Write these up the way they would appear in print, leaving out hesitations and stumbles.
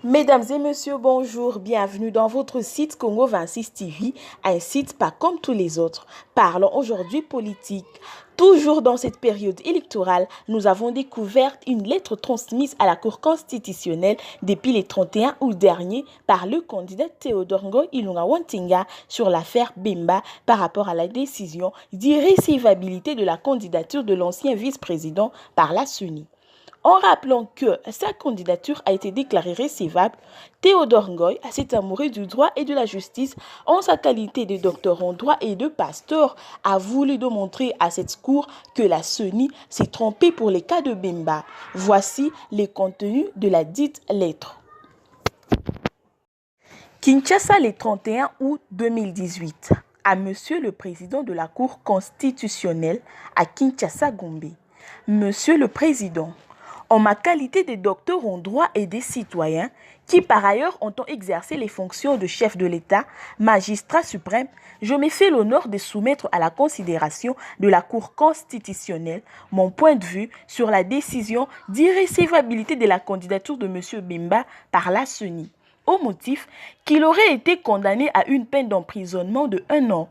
Mesdames et messieurs, bonjour, bienvenue dans votre site Congo 26 TV, un site pas comme tous les autres. Parlons aujourd'hui politique. Toujours dans cette période électorale, nous avons découvert une lettre transmise à la Cour constitutionnelle depuis le 31 août dernier par le candidat Théodore Ngoy Ilunga Wantinga sur l'affaire Bemba par rapport à la décision d'irrécevabilité de la candidature de l'ancien vice-président par la CENI. En rappelant que sa candidature a été déclarée recevable, Théodore Ngoy s'est amoureux du droit et de la justice en sa qualité de docteur en droit et de pasteur, a voulu démontrer à cette cour que la CENI s'est trompée pour les cas de Bemba. Voici les contenus de la dite lettre. Kinshasa, le 31 août 2018, à Monsieur le Président de la Cour constitutionnelle à Kinshasa, Gombe. Monsieur le Président, en ma qualité de docteur en droit et des citoyens, qui par ailleurs entend exercer les fonctions de chef de l'État, magistrat suprême, je me fais l'honneur de soumettre à la considération de la Cour constitutionnelle mon point de vue sur la décision d'irrécevabilité de la candidature de M. Bemba par la CENI, au motif qu'il aurait été condamné à une peine d'emprisonnement de 1 an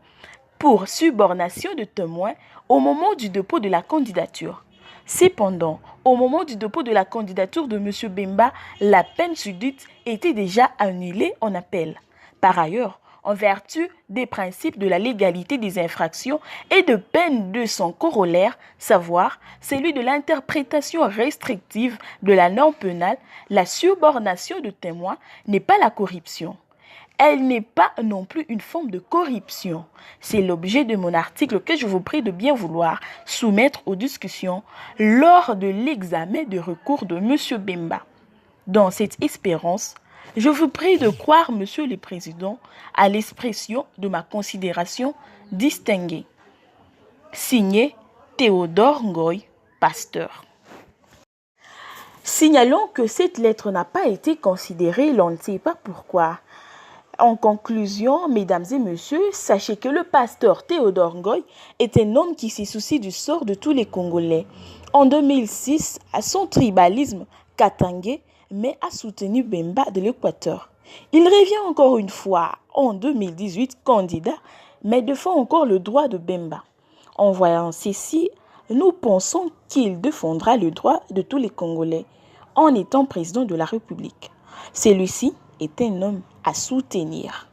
pour subornation de témoins au moment du dépôt de la candidature. Cependant, au moment du dépôt de la candidature de M. Bemba, la peine sudite était déjà annulée en appel. Par ailleurs, en vertu des principes de la légalité des infractions et de peine de son corollaire, savoir celui de l'interprétation restrictive de la norme pénale, la subornation de témoins n'est pas la corruption. Elle n'est pas non plus une forme de corruption. C'est l'objet de mon article que je vous prie de bien vouloir soumettre aux discussions lors de l'examen de recours de M. Bemba. Dans cette espérance, je vous prie de croire, Monsieur le Président, à l'expression de ma considération distinguée. Signé Théodore Ngoy, pasteur. Signalons que cette lettre n'a pas été considérée, l'on ne sait pas pourquoi. En conclusion, mesdames et messieurs, sachez que le pasteur Théodore Ngoy est un homme qui se soucie du sort de tous les Congolais. En 2006, à son tribalisme katangé, mais a soutenu Bemba de l'Équateur. Il revient encore une fois en 2018 candidat, mais défend encore le droit de Bemba. En voyant ceci, nous pensons qu'il défendra le droit de tous les Congolais en étant président de la République. Celui-ci est un homme à soutenir.